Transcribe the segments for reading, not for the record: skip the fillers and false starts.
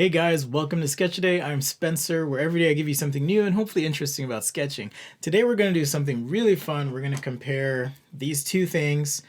Hey guys, welcome to Sketch Day. I'm Spencer, where every day I give you something new and hopefully interesting about sketching. Today we're going to do something really fun. We're going to compare these two things,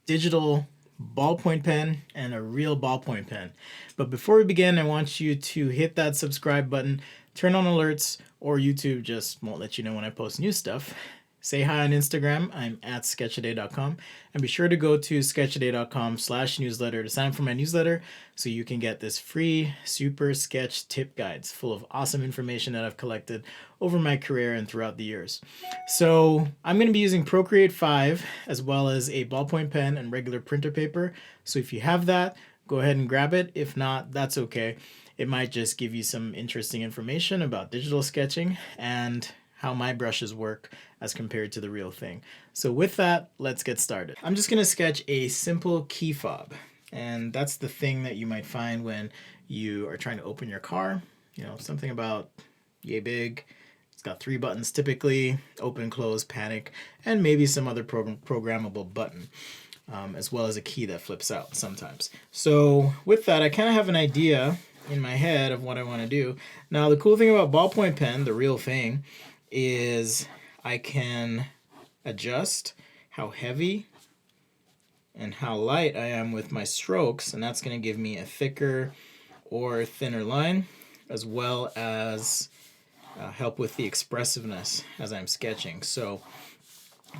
digital ballpoint pen and a real ballpoint pen. But before we begin, I want you to hit that subscribe button, turn on alerts, or YouTube just won't let you know when I post new stuff. Say hi on Instagram. I'm at sketchaday.com. And be sure to go to sketchaday.com/newsletter to sign up for my newsletter so you can get this free super sketch tip guides full of awesome information that I've collected over my career and throughout the years. So I'm going to be using Procreate 5 as well as a ballpoint pen and regular printer paper. So if you have that, go ahead and grab it. If not, that's okay. It might just give you some interesting information about digital sketching and how my brushes work as compared to the real thing. So with that, let's get started. I'm just gonna sketch a simple key fob. And that's the thing that you might find when you are trying to open your car. You know, something about yay big. It's got 3 buttons typically, open, close, panic, and maybe some other programmable button. As well as a key that flips out sometimes. So with that, I kind of have an idea in my head of what I want to do. Now, the cool thing about ballpoint pen, the real thing, is I can adjust how heavy and how light I am with my strokes, and that's going to give me a thicker or thinner line, as well as help with the expressiveness as I'm sketching. So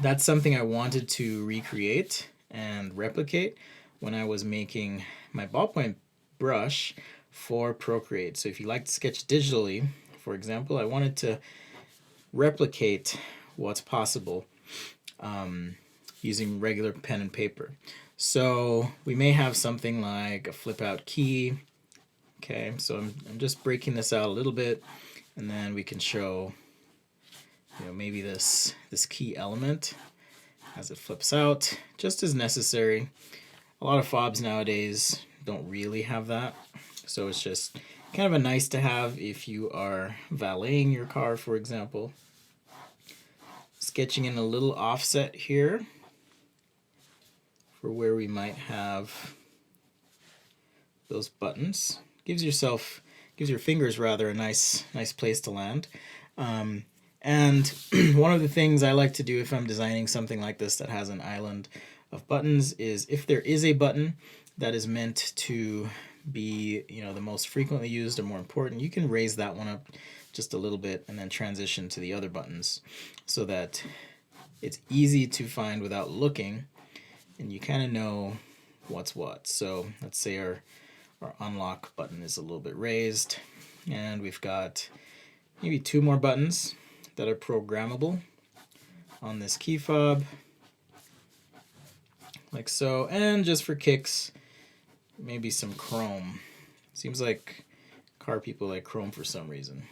that's something I wanted to recreate and replicate when I was making my ballpoint brush for Procreate. So if you like to sketch digitally, for example, I wanted to replicate what's possible using regular pen and paper. So we may have something like a flip out key. Okay, so I'm just breaking this out a little bit, and then we can show, you know, maybe this key element as it flips out, just as necessary. A lot of fobs nowadays don't really have that, so it's just kind of a nice to have if you are valeting your car, for example. Sketching in a little offset here for where we might have those buttons. Gives your fingers rather a nice place to land. And one of the things I like to do if I'm designing something like this that has an island of buttons is if there is a button that is meant to be, you know, the most frequently used or more important, you can raise that one up just a little bit and then transition to the other buttons so that it's easy to find without looking and you kind of know what's what. So let's say our unlock button is a little bit raised, and we've got maybe 2 more buttons that are programmable on this key fob, like so. And just for kicks, maybe some chrome. Seems like car people like chrome for some reason.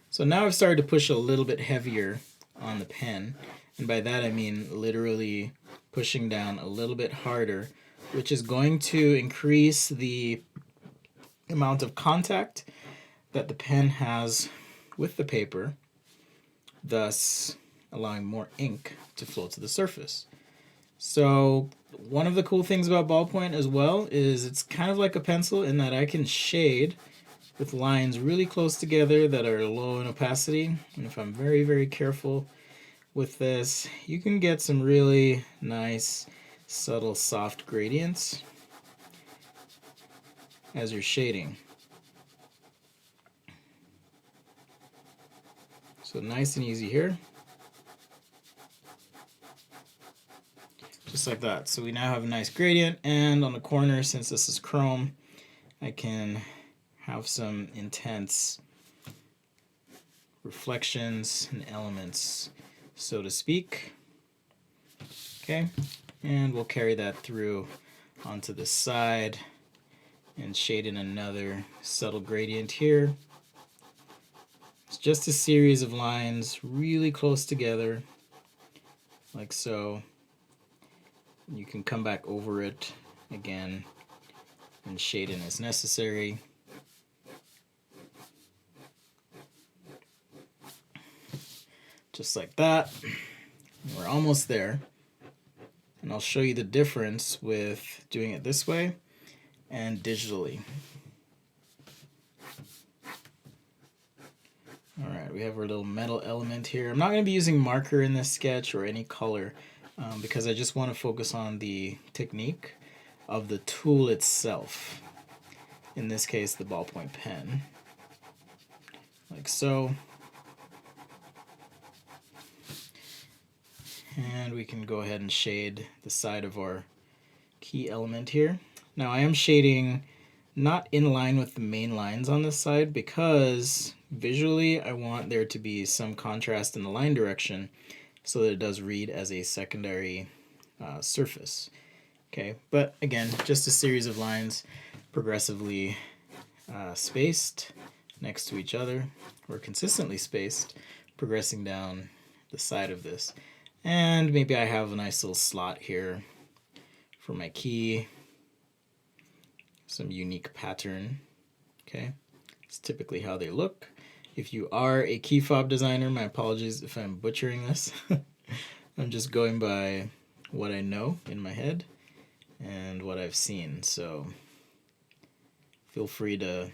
So now I've started to push a little bit heavier on the pen, and by that I mean literally pushing down a little bit harder, which is going to increase the amount of contact that the pen has with the paper, thus allowing more ink to flow to the surface. So one of the cool things about ballpoint as well is it's kind of like a pencil in that I can shade with lines really close together that are low in opacity. And if I'm very, very careful with this, you can get some really nice, subtle, soft gradients as you're shading. So nice and easy here. Just like that. So we now have a nice gradient, and on the corner, since this is chrome, I can have some intense reflections and elements, so to speak. Okay, and we'll carry that through onto the side and shade in another subtle gradient here. It's just a series of lines really close together, like so. You can come back over it again and shade in as necessary. Just like that. We're almost there. And I'll show you the difference with doing it this way and digitally. All right, we have our little metal element here. I'm not going to be using marker in this sketch or any color because I just want to focus on the technique of the tool itself. In this case, the ballpoint pen, like so. And we can go ahead and shade the side of our key element here. Now I am shading not in line with the main lines on this side because visually I want there to be some contrast in the line direction so that it does read as a secondary surface. Okay, but again, just a series of lines progressively spaced next to each other, or consistently spaced, progressing down the side of this. And maybe I have a nice little slot here for my key, some unique pattern. Okay, it's typically how they look. If you are a key fob designer, my apologies if I'm butchering this. I'm just going by what I know in my head and what I've seen. So feel free to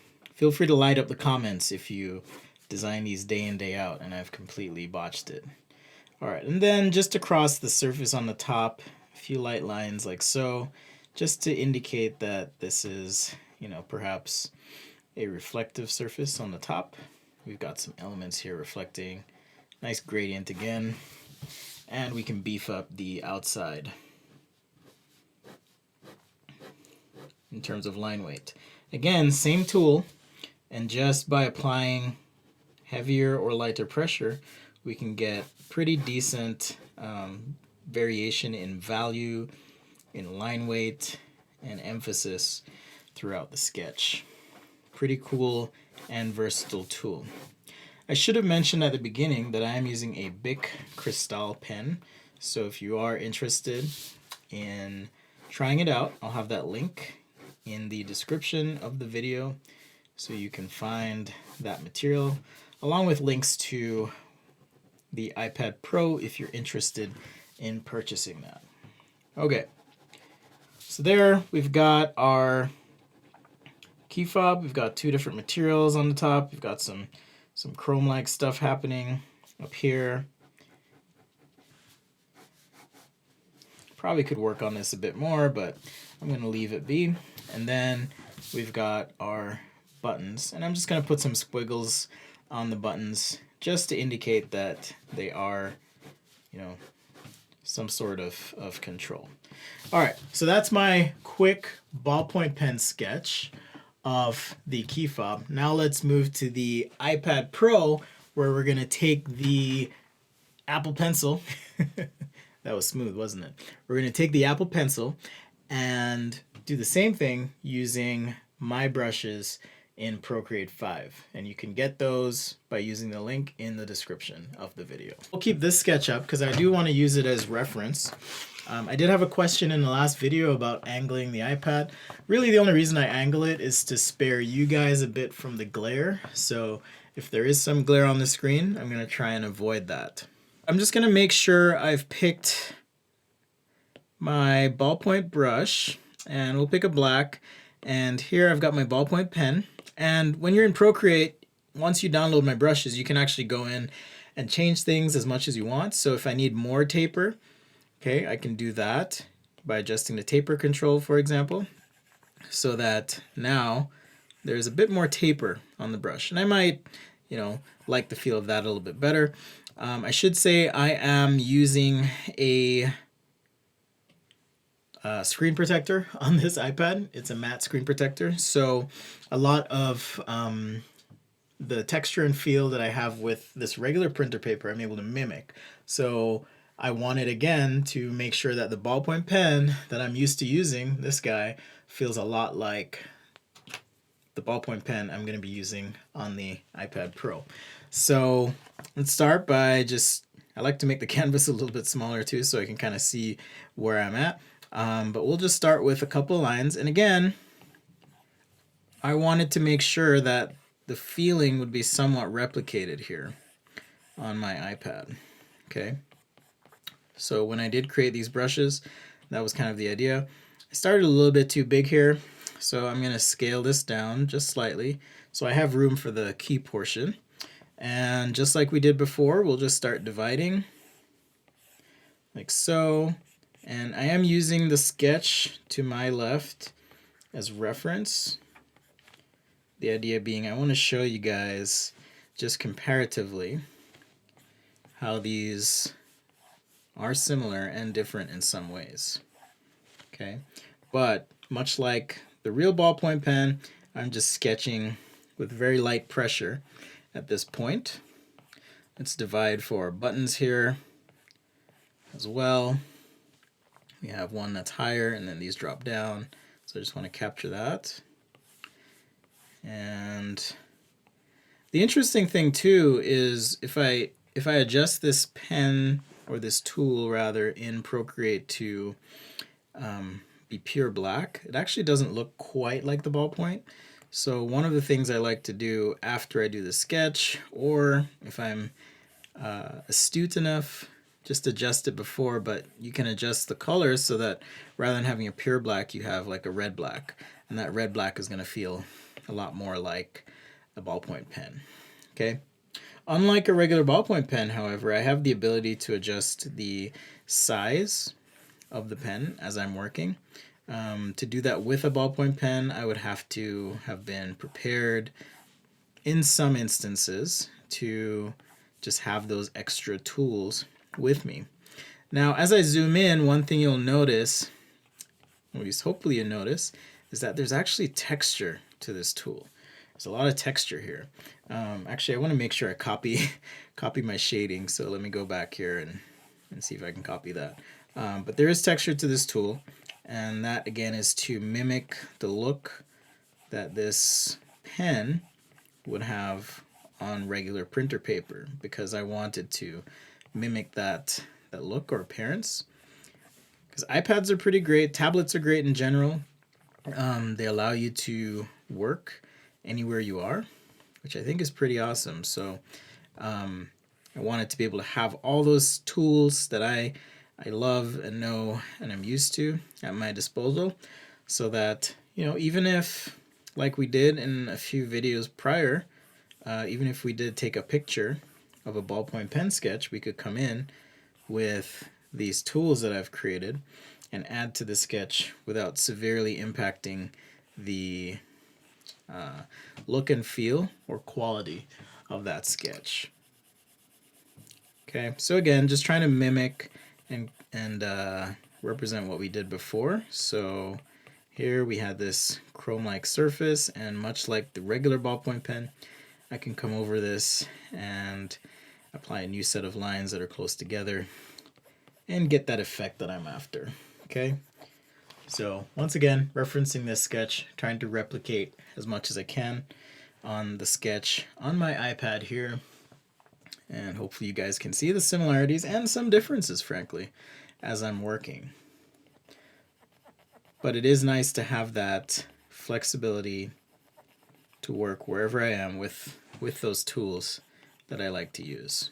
light up the comments if you design these day in, day out and I've completely botched it. All right, and then just across the surface on the top, a few light lines like so, just to indicate that this is, you know, perhaps a reflective surface on the top. We've got some elements here reflecting, nice gradient again, and we can beef up the outside in terms of line weight. Again, same tool, and just by applying heavier or lighter pressure, we can get pretty decent variation in value, in line weight, and emphasis throughout the sketch. Pretty cool and versatile tool. I should have mentioned at the beginning that I am using a Bic Cristal pen, so if you are interested in trying it out, I'll have that link in the description of the video so you can find that material, along with links to the iPad Pro if you're interested in purchasing that. Okay, so there we've got our key fob. We've got two different materials on the top. We've got some chrome-like stuff happening up here. Probably could work on this a bit more, but I'm going to leave it be. And then we've got our buttons, and I'm just going to put some squiggles on the buttons just to indicate that they are, you know, some sort of control. All right, so that's my quick ballpoint pen sketch of the key fob. Now let's move to the iPad Pro, where we're going to take the Apple Pencil. That was smooth, wasn't it? We're going to take the Apple Pencil and do the same thing using my brushes in Procreate 5. And you can get those by using the link in the description of the video. We'll keep this sketch up because I do want to use it as reference. I did have a question in the last video about angling the iPad. Really the only reason I angle it is to spare you guys a bit from the glare. So if there is some glare on the screen, I'm going to try and avoid that. I'm just going to make sure I've picked my ballpoint brush, and we'll pick a black. And here I've got my ballpoint pen. And when you're in Procreate, once you download my brushes, you can actually go in and change things as much as you want. So if I need more taper, okay, I can do that by adjusting the taper control, for example, so that now there's a bit more taper on the brush. And I might, you know, like the feel of that a little bit better. I should say I am using a screen protector on this iPad. It's a matte screen protector, so a lot of the texture and feel that I have with this regular printer paper I'm able to mimic. So I wanted again to make sure that the ballpoint pen that I'm used to using, this guy, feels a lot like the ballpoint pen I'm going to be using on the iPad Pro. So let's start by I like to make the canvas a little bit smaller too so I can kind of see where I'm at. But we'll just start with a couple lines. And again, I wanted to make sure that the feeling would be somewhat replicated here on my iPad. Okay. So when I did create these brushes, that was kind of the idea. I started a little bit too big here, so I'm going to scale this down just slightly so I have room for the key portion. And just like we did before, we'll just start dividing like so. And I am using the sketch to my left as reference. The idea being I want to show you guys just comparatively how these are similar and different in some ways. Okay, but much like the real ballpoint pen, I'm just sketching with very light pressure at this point. Let's divide for buttons here as well. We have one that's higher and then these drop down. So I just want to capture that. And the interesting thing too is if I adjust this pen, or this tool rather, in Procreate to be pure black, it actually doesn't look quite like the ballpoint. So one of the things I like to do after I do the sketch, or if I'm astute enough, just adjust it before, but you can adjust the colors so that rather than having a pure black, you have like a red black, and that red black is going to feel a lot more like a ballpoint pen. Okay. Unlike a regular ballpoint pen, however, I have the ability to adjust the size of the pen as I'm working. To do that with a ballpoint pen, I would have to have been prepared in some instances to just have those extra tools with me. Now, as I zoom in, one thing you'll notice, or at least hopefully you notice, is that there's actually texture to this tool. There's a lot of texture here. Actually, I want to make sure I copy my shading, so let me go back here and see if I can copy that. But there is texture to this tool, and that again is to mimic the look that this pen would have on regular printer paper, because I wanted to mimic that look or appearance. Because iPads are pretty great, tablets are great in general. They allow you to work anywhere you are, which I think is pretty awesome. So I wanted to be able to have all those tools that I love and know and I'm used to at my disposal, so that, you know, even if, like we did in a few videos prior, even if we did take a picture of a ballpoint pen sketch, we could come in with these tools that I've created and add to the sketch without severely impacting the look and feel or quality of that sketch. Okay, so again, just trying to mimic and represent what we did before. So here we had this chrome-like surface, and much like the regular ballpoint pen, I can come over this and apply a new set of lines that are close together and get that effect that I'm after. Okay, so once again, referencing this sketch, trying to replicate as much as I can on the sketch on my iPad here, and hopefully you guys can see the similarities and some differences, frankly, as I'm working. But it is nice to have that flexibility to work wherever I am with those tools that I like to use.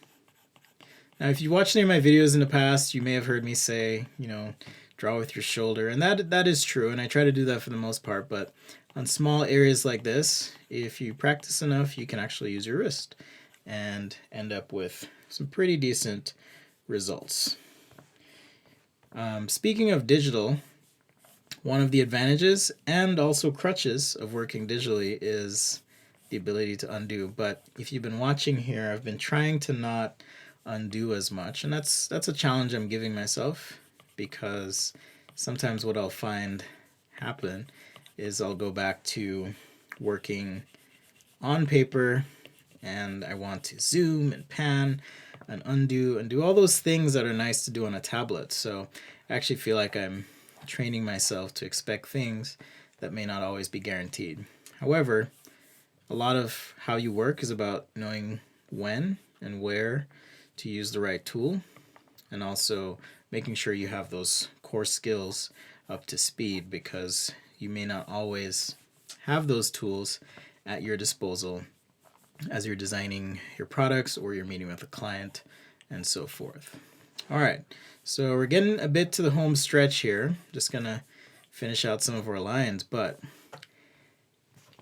Now, if you watched any of my videos in the past, you may have heard me say, you know, draw with your shoulder, and that is true, and I try to do that for the most part. But on small areas like this, if you practice enough, you can actually use your wrist and end up with some pretty decent results. Speaking of digital, one of the advantages and also crutches of working digitally is the ability to undo. But if you've been watching here, I've been trying to not undo as much, and that's a challenge I'm giving myself, because sometimes what I'll find happen is I'll go back to working on paper and I want to zoom and pan and undo and do all those things that are nice to do on a tablet. So I actually feel like I'm training myself to expect things that may not always be guaranteed. However, a lot of how you work is about knowing when and where to use the right tool, and also making sure you have those core skills up to speed, because you may not always have those tools at your disposal as you're designing your products or you're meeting with a client and so forth. All right, so we're getting a bit to the home stretch here. Just gonna finish out some of our lines, but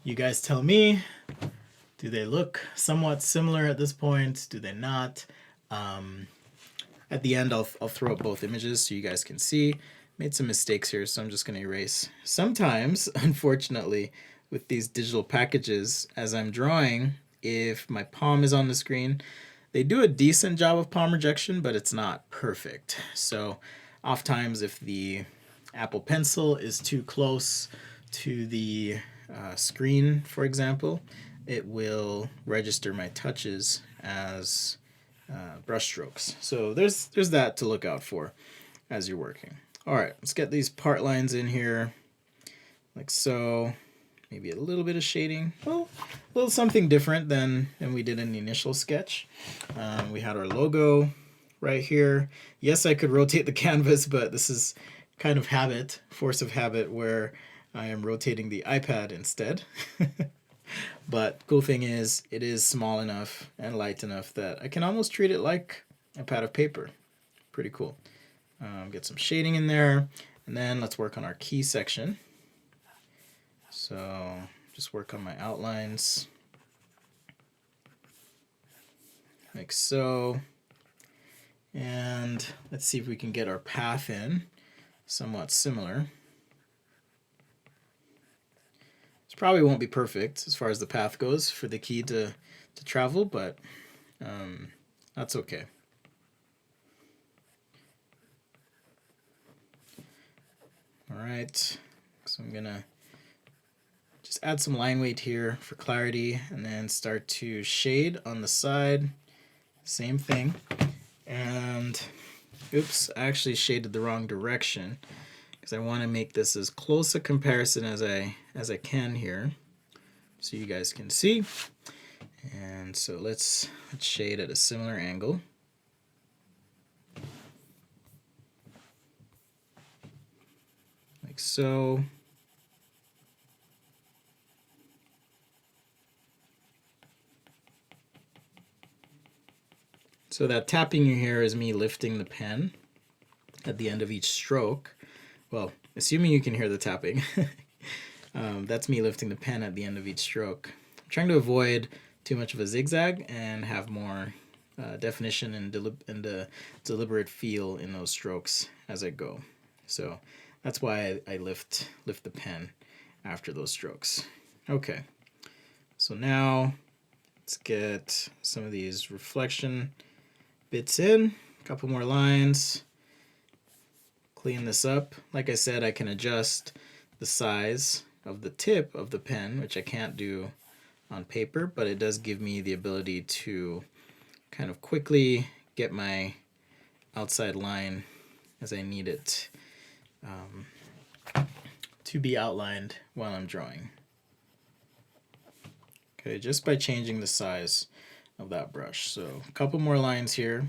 you guys tell me, Do they look somewhat similar at this point? Do they not? At the end, I'll throw up both images so you guys can see. Made some mistakes here, so I'm just going to erase. Sometimes, unfortunately, with these digital packages, as I'm drawing, if my palm is on the screen, they do a decent job of palm rejection, but it's not perfect. So oftentimes if the Apple Pencil is too close to the screen, for example, it will register my touches as brush strokes. So there's that to look out for as you're working. All right, let's get these part lines in here, like so. Maybe a little bit of shading, well, a little something different than we did in the initial sketch. We had our logo right here. Yes, I could rotate the canvas, but this is kind of force of habit, where I am rotating the iPad instead. But cool thing is, it is small enough and light enough that I can almost treat it like a pad of paper. Pretty cool. Get some shading in there, and then let's work on our key section. So just work on my outlines, like so. And let's see if we can get our path in somewhat similar. This probably won't be perfect as far as the path goes for the key to travel, but that's okay. All right, so I'm gonna just add some line weight here for clarity, and then start to shade on the side. Same thing. And oops, I actually shaded the wrong direction, because I want to make this as close a comparison as I can here, so you guys can see. And so let's shade at a similar angle. Like so. So that tapping you hear is me lifting the pen at the end of each stroke. Well, assuming you can hear the tapping. That's me lifting the pen at the end of each stroke. I'm trying to avoid too much of a zigzag and have more definition and deliberate feel in those strokes as I go. So that's why I lift the pen after those strokes. Okay, so now let's get some of these reflection bits in, a couple more lines, clean this up. Like I said, I can adjust the size of the tip of the pen, which I can't do on paper, but it does give me the ability to kind of quickly get my outside line as I need it to be outlined while I'm drawing. Okay, just by changing the size of that brush. So a couple more lines here.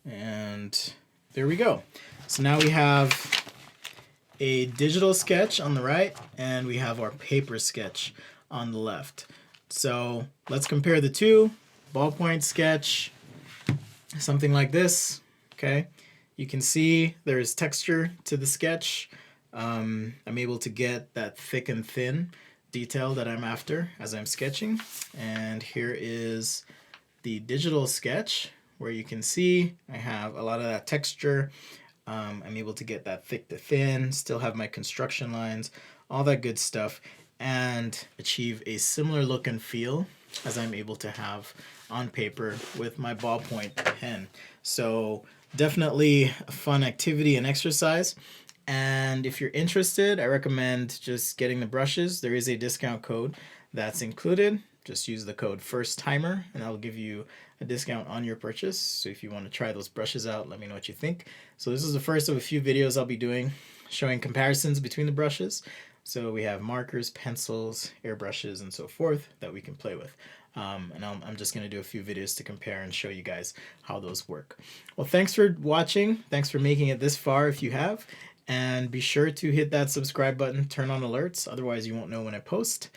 And there we go. So now we have a digital sketch on the right, and we have our paper sketch on the left. So let's compare the two. Ballpoint sketch, something like this. Okay, you can see there's texture to the sketch. I'm able to get that thick and thin detail that I'm after as I'm sketching. And here is the digital sketch, where you can see I have a lot of that texture. I'm able to get that thick to thin, still have my construction lines, all that good stuff, and achieve a similar look and feel as I'm able to have on paper with my ballpoint pen. So definitely a fun activity and exercise. And if you're interested, I recommend just getting the brushes. There is a discount code that's included. Just use the code FIRSTTIMER and that'll give you a discount on your purchase. So if you want to try those brushes out, let me know what you think. So this is the first of a few videos I'll be doing showing comparisons between the brushes. So we have markers, pencils, airbrushes, and so forth that we can play with. And I'm just going to do a few videos to compare and show you guys how those work. Well, thanks for watching. Thanks for making it this far if you have. And be sure to hit that subscribe button, turn on alerts, otherwise you won't know when I post.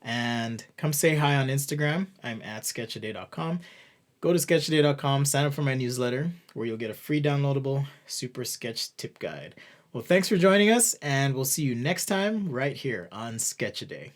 And come say hi on Instagram. I'm at sketchaday.com. Go to sketchaday.com, sign up for my newsletter, where you'll get a free downloadable super sketch tip guide Well, thanks for joining us, and we'll see you next time right here on Sketch-A-Day.